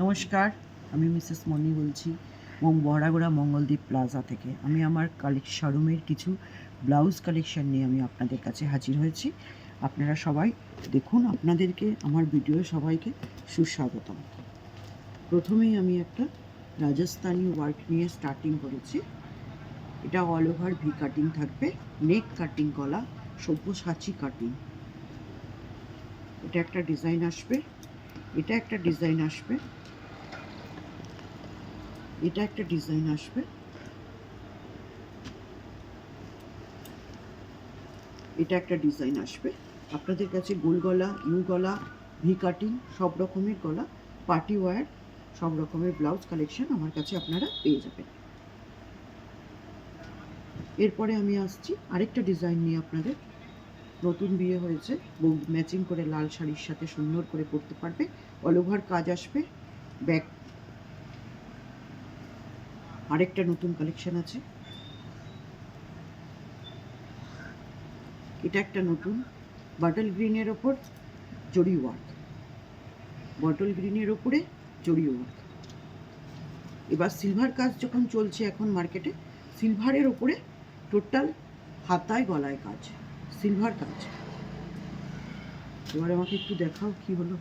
নমস্কার, আমি মিসেস মনি বলছি এবং বহরাগোড়া মঙ্গলদ্বীপ প্লাজা থেকে। আমি আমার শোরুমের কিছু ব্লাউজ কালেকশন নিয়ে আমি আপনাদের কাছে হাজির হয়েছি। আপনারা সবাই দেখুন, আপনাদেরকে আমার ভিডিও সবাইকে সুস্বাগতম। প্রথমেই আমি একটা রাজস্থানি ওয়ার্ক নিয়ে স্টার্টিং করেছি। এটা অল ওভার ভি কাটিং থাকবে, নেক কাটিং, গলা সব্যসাচী কাটিং। এটা একটা ডিজাইন আসবে, এটা একটা ডিজাইন আসবে, এটা একটা ডিজাইন আসবে, এটা একটা ডিজাইন আসবে। আপনাদের কাছে গোল গলা, ইউ গলা, ভি কাটিং, সব রকমের গলা, পার্টি ওয়্যার, সব রকমের ব্লাউজ কালেকশন আমার কাছে আপনারা পেয়ে যাবেন। এরপরে আমি আসছি আরেকটা ডিজাইন নিয়ে আপনাদের। নতুন বিয়ে হয়েছে, বউ ম্যাচিং করে লাল শাড়ির সাথে সুন্দর করে পরতে পারবে। অল ওভার কাজ আসবে, ব্যাক। আরেকটা নতুন কালেকশন আছে, এটা একটা নতুন বাটল গ্রিনের ওপর জরি ওয়ার্ক, বটল গ্রিনের ওপরে জরি ওয়ার্ক। এবার সিলভার কাজ যখন চলছে এখন মার্কেটে, সিলভারের ওপরে টোটাল হাতায় গলায় কাজ, সিলভার কাজ। এবার আমাকে একটু দেখাও কি হলো।